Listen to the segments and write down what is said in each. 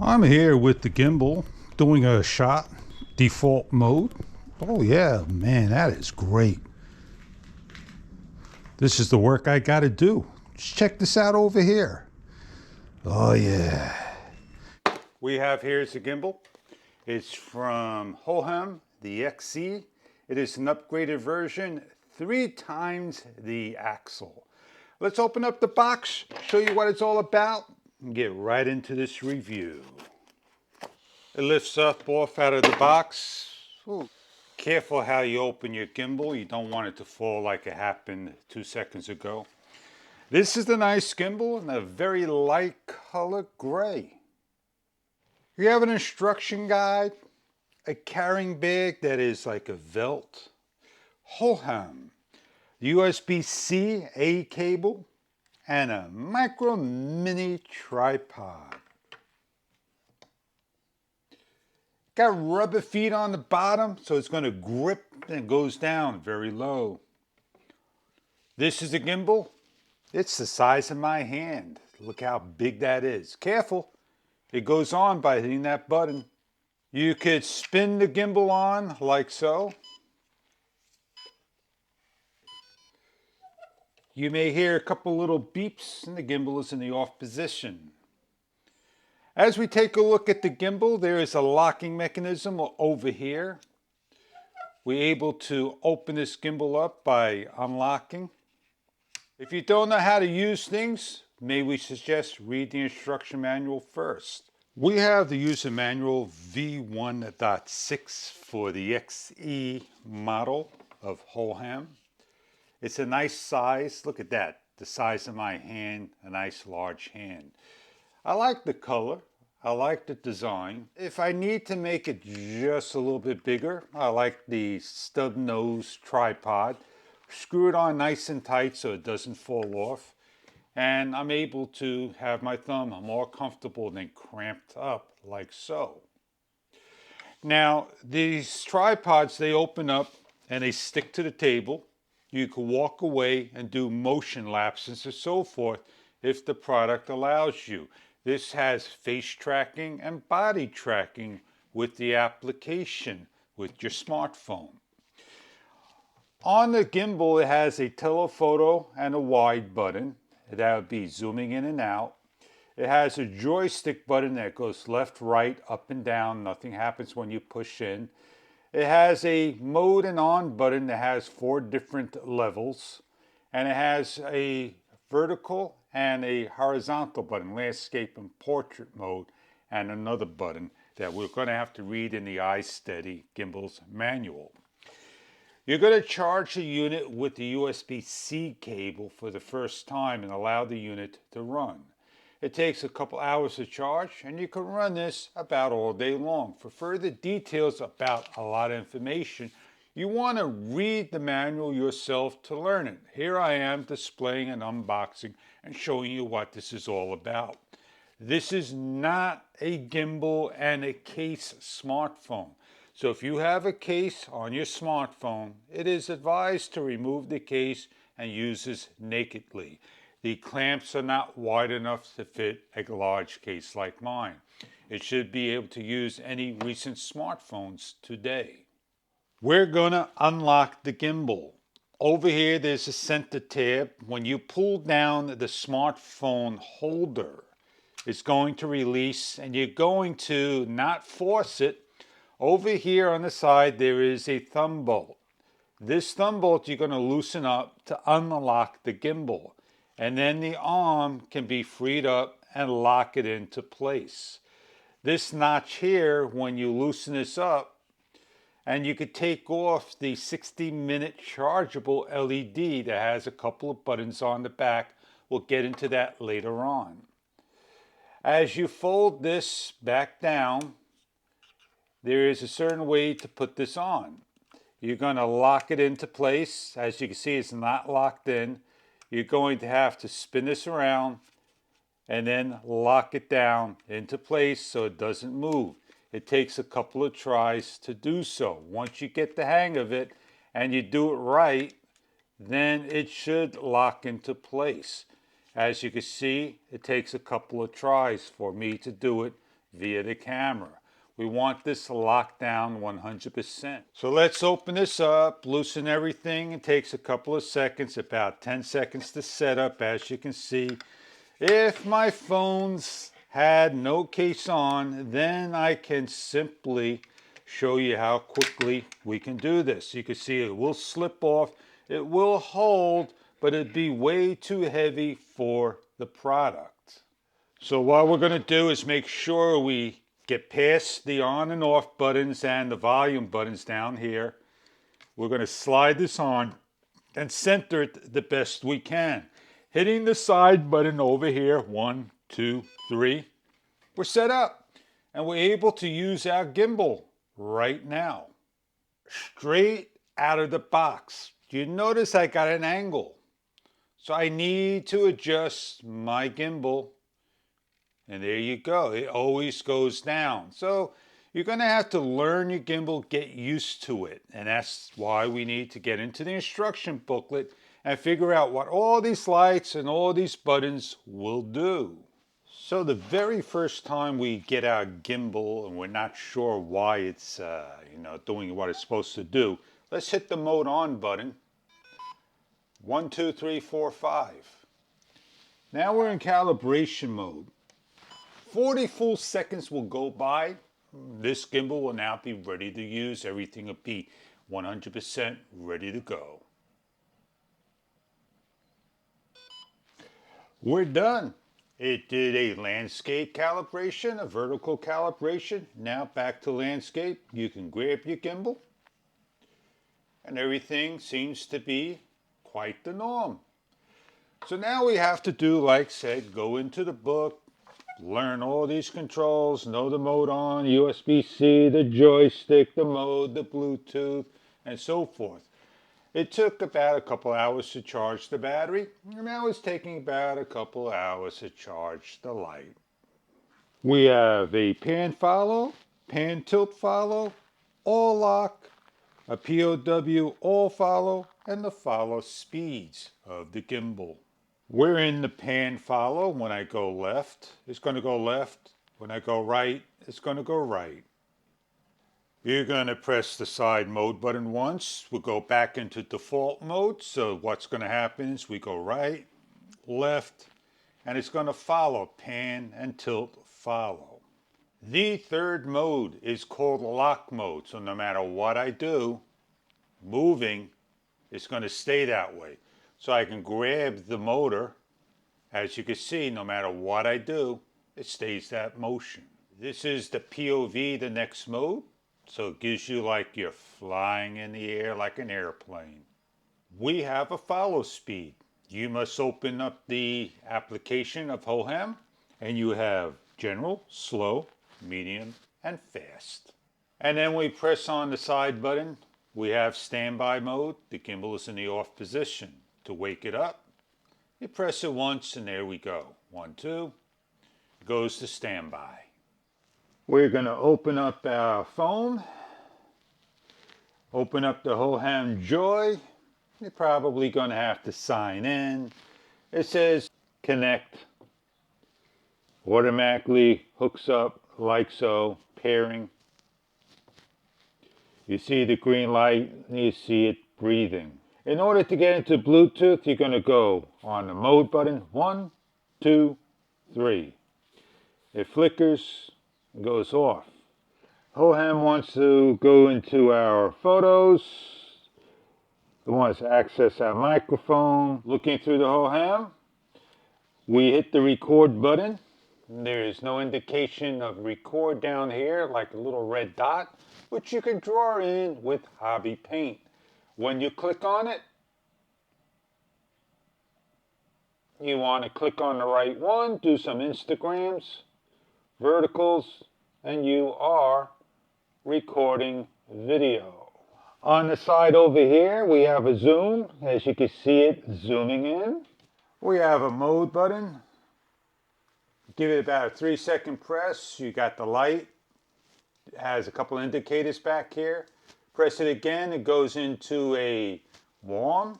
I'm here with the gimbal doing a shot default mode. Oh yeah, man, that is great. This is the work I gotta do. Just check this out over here. Oh yeah. We have here is the gimbal. It's from hHohem, the XE. It is an upgraded version, 3 times the axle. Let's open up the box, show you what it's all about, and get right into this review. It lifts up off out of the box. Ooh. Careful how you open your gimbal. You don't want it to fall like it happened 2 seconds ago. This is the nice gimbal in a very light color gray. You have an instruction guide, a carrying bag that is like a belt, hohem, USB-C A cable, and a micro mini tripod. Got rubber feet on the bottom, so it's going to grip and it goes down very low. This is a gimbal. It's the size of my hand. Look how big that is. Careful. It goes on by hitting that button. You could spin the gimbal on like so. You may hear a couple little beeps and the gimbal is in the off position. As we take a look at the gimbal, there is a locking mechanism over here. We're able to open this gimbal up by unlocking. If you don't know how to use things, may we suggest read the instruction manual first. We have the user manual V1.6 for the XE model of hHohem. It's a nice size. Look at that, the size of my hand, a nice large hand. I like the color. I like the design. If I need to make it just a little bit bigger, I like the stub nose tripod. Screw it on nice and tight so it doesn't fall off. And I'm able to have my thumb more comfortable than cramped up like so. Now, these tripods, they open up and they stick to the table. You can walk away and do motion lapses and so forth if the product allows you. This has face tracking and body tracking with the application with your smartphone. On the gimbal, it has a telephoto and a wide button. That would be zooming in and out. It has a joystick button that goes left, right, up and down. Nothing happens when you push in. It has a mode and on button that has 4 different levels. And it has a vertical and a horizontal button, landscape and portrait mode, and another button that we're going to have to read in the iSteady gimbal's manual. You're going to charge the unit with the USB-C cable for the first time and allow the unit to run. It takes a couple hours to charge and you can run this about all day long. For further details about a lot of information, you want to read the manual yourself to learn it. Here I am displaying an unboxing and showing you what this is all about. This is not a gimbal and a case smartphone. So if you have a case on your smartphone, it is advised to remove the case and use this nakedly. The clamps are not wide enough to fit a large case like mine. It should be able to use any recent smartphones today. We're going to unlock the gimbal. Over here there's a center tab. When you pull down the smartphone holder, it's going to release and you're going to not force it. Over here on the side there is a thumb bolt. This thumb bolt you're going to loosen up to unlock the gimbal. And then the arm can be freed up and lock it into place. This notch here, when you loosen this up, and you could take off the 60-minute chargeable LED that has a couple of buttons on the back. We'll get into that later on. As you fold this back down, there is a certain way to put this on. You're going to lock it into place. As you can see, it's not locked in. You're going to have to spin this around and then lock it down into place so it doesn't move. It takes a couple of tries to do so. Once you get the hang of it and you do it right, then it should lock into place. As you can see, it takes a couple of tries for me to do it via the camera. We want this locked down 100%. So let's open this up, loosen everything. It takes a couple of seconds, about 10 seconds to set up, as you can see. If my phone's had no case on, then I can simply show you how quickly we can do this. You can see it will slip off, it will hold, but it'd be way too heavy for the product. So what we're going to do is make sure we get past the on and off buttons and the volume buttons down here. We're going to slide this on and center it the best we can. Hitting the side button over here, 1, 2, 3, we're set up. And we're able to use our gimbal right now. Straight out of the box. You notice I got an angle. So I need to adjust my gimbal. And there you go. It always goes down. So you're going to have to learn your gimbal, get used to it. And that's why we need to get into the instruction booklet and figure out what all these lights and all these buttons will do. So the very first time we get our gimbal and we're not sure why it's doing what it's supposed to do, let's hit the mode on button. 1, 2, 3, 4, 5. Now we're in calibration mode. 40 full seconds will go by. This gimbal will now be ready to use. Everything will be 100% ready to go. We're done. It did a landscape calibration, a vertical calibration. Now back to landscape. You can grab your gimbal. And everything seems to be quite the norm. So now we have to do, like I said, go into the book, learn all these controls, know the mode on, USB-C, the joystick, the mode, the Bluetooth, and so forth. It took about a couple hours to charge the battery, and now it's taking about a couple hours to charge the light. We have a pan follow, pan tilt follow, all lock, a POW all follow, and the follow speeds of the gimbal. We're in the pan follow. When I go left, it's going to go left. When I go right, it's going to go right. You're going to press the side mode button once. We'll go back into default mode. So what's going to happen is we go right, left, and it's going to follow, pan and tilt follow. The third mode is called lock mode. So no matter what I do, moving, it's going to stay that way. So I can grab the motor. As you can see, no matter what I do, it stays that motion. This is the POV, the next mode. So it gives you like you're flying in the air like an airplane. We have a follow speed. You must open up the application of hHohem, and you have general, slow, medium, and fast. And then we press on the side button. We have standby mode. The gimbal is in the off position. To wake it up, you press it once and there we go. 1, 2, it goes to standby. We're going to open up our phone, open up the hHohem Joy. You're probably going to have to sign in. It says connect, automatically hooks up like so, pairing. You see the green light and you see it breathing. In order to get into Bluetooth, you're going to go on the mode button. 1, 2, 3. It flickers and goes off. hHohem wants to go into our photos. It wants to access our microphone. Looking through the hHohem, we hit the record button. There is no indication of record down here, like a little red dot, which you can draw in with Hobby Paint. When you click on it, you want to click on the right one, do some Instagrams, verticals, and you are recording video. On the side over here, we have a zoom. As you can see it zooming in. We have a mode button. Give it about a 3-second press. You got the light. It has a couple indicators back here. Press it again, it goes into a warm,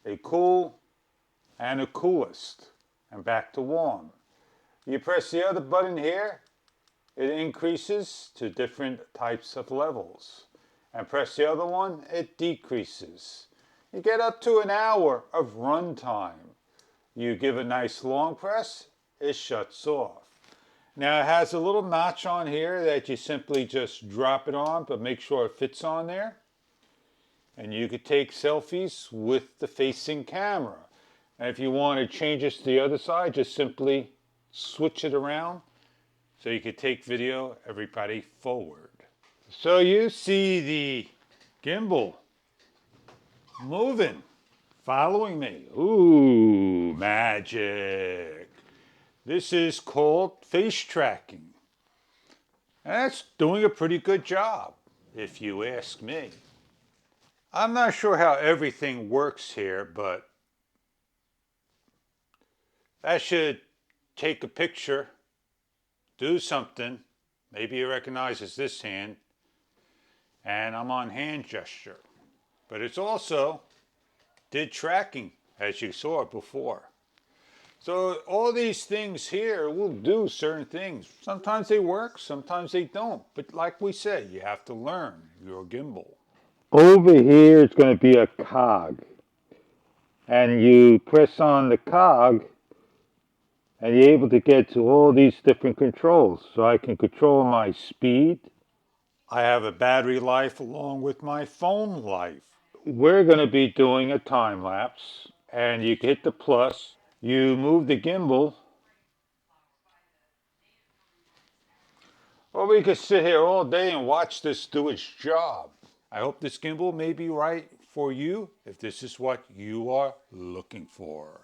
a cool, and a coolest. And back to warm. You press the other button here, it increases to different types of levels. And press the other one, it decreases. You get up to an hour of run time. You give a nice long press, it shuts off. Now it has a little notch on here that you simply just drop it on, but make sure it fits on there. And you could take selfies with the facing camera. And if you want to change this to the other side, just simply switch it around so you could take video everybody forward. So you see the gimbal moving, following me. Ooh, magic. This is called face tracking. And that's doing a pretty good job, if you ask me. I'm not sure how everything works here, but that should take a picture, do something. Maybe it recognizes this hand, and I'm on hand gesture. But it's also did tracking, as you saw before. So all these things here will do certain things. Sometimes they work, sometimes they don't. But like we said, you have to learn your gimbal. Over here it's going to be a cog. And you press on the cog and you're able to get to all these different controls. So I can control my speed. I have a battery life along with my phone life. We're going to be doing a time lapse, and you hit the plus, you move the gimbal, or we could sit here all day and watch this do its job. I hope this gimbal may be right for you if this is what you are looking for.